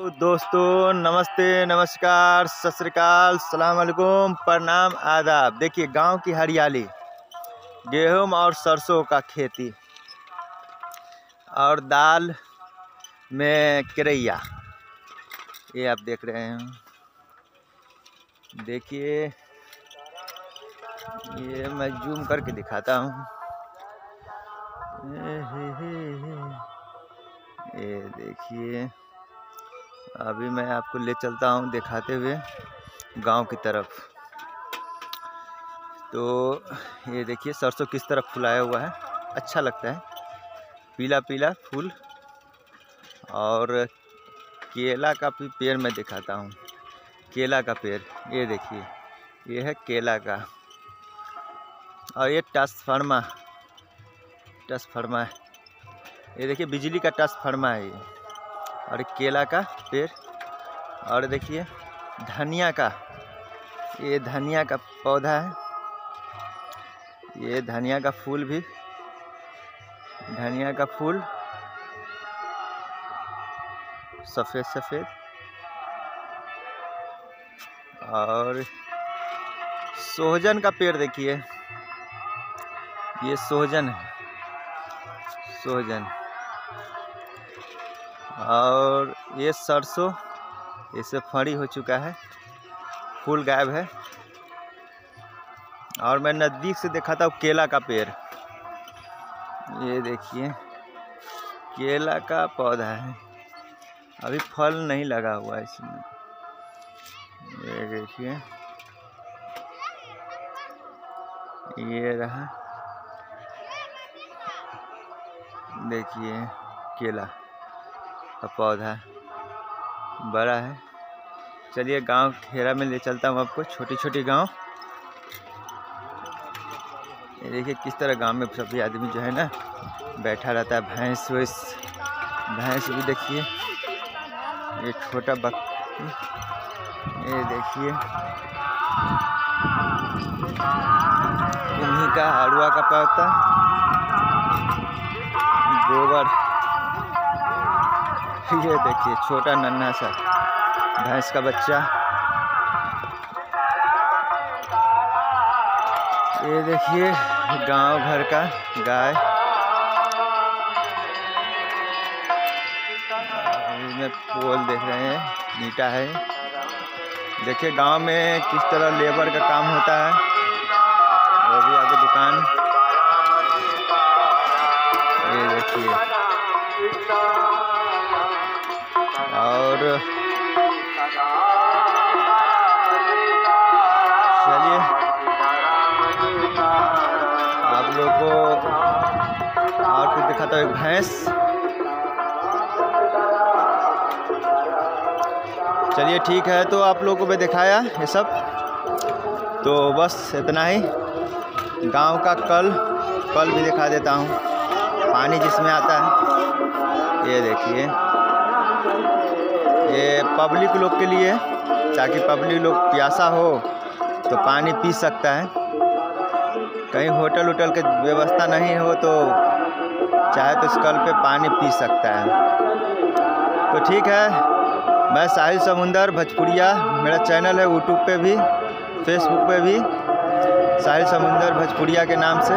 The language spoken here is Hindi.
तो दोस्तों नमस्ते, नमस्कार, सत श्री अकाल, सलाम अलैकुम, प्रणाम, आदाब। देखिए गांव की हरियाली, गेहूं और सरसों का खेती और दाल में केरैया, ये आप देख रहे हैं। देखिए ये मैं जूम करके दिखाता हूँ। ये देखिए, अभी मैं आपको ले चलता हूँ दिखाते हुए गांव की तरफ। तो ये देखिए सरसों किस तरह फुलाया हुआ है, अच्छा लगता है, पीला पीला फूल। और केला का भी पेड़ मैं दिखाता हूँ, केला का पेड़, ये देखिए, ये है केला का। और ये ट्रांसफार्मर है, ये देखिए बिजली का ट्रांसफार्मर है ये। और केला का पेड़, और देखिए धनिया का, ये धनिया का पौधा है, ये धनिया का फूल भी, धनिया का फूल सफ़ेद सफ़ेद। और सोहजन का पेड़ देखिए, ये सोहजन है, सोहजन। और ये सरसों, इसे फड़ी हो चुका है, फूल गायब है। और मैं नज़दीक से दिखाता हूँ केला का पेड़, ये देखिए केला का पौधा है, अभी फल नहीं लगा हुआ है इसमें। ये देखिए, ये रहा, देखिए केला का पौधा बड़ा है। चलिए गांव खेरा में ले चलता हूँ आपको, छोटी छोटी गांव। ये देखिए किस तरह गांव में सभी आदमी जो है ना बैठा रहता है। भैंस भी देखिए, ये छोटा बकरी, ये देखिए इन्हीं का अड़ुआ का पत्ता, गोबर। ये देखिए छोटा नन्हा सा भैंस का बच्चा। ये देखिए गांव घर का गाय, इसमें पोल देख रहे हैं, ईंटा है। देखिए गांव में किस तरह लेबर का काम होता है, वो भी आगे दुकान, ये देखिए। और चलिए आप लोगों को और कुछ दिखाता हूँ। एक भैंस, चलिए ठीक है, तो आप लोगों को मैं दिखाया ये सब, तो बस इतना ही। गांव का कल भी दिखा देता हूँ, पानी जिसमें आता है, ये देखिए, ये पब्लिक लोग के लिए, ताकि पब्लिक लोग प्यासा हो तो पानी पी सकता है। कहीं होटल वोटल की व्यवस्था नहीं हो तो चाहे तो इस कल पे पानी पी सकता है। तो ठीक है, मैं साहिल समुंदर भोजपुरिया, मेरा चैनल है यूट्यूब पे भी, फेसबुक पे भी, साहिल समुंदर भोजपुरिया के नाम से।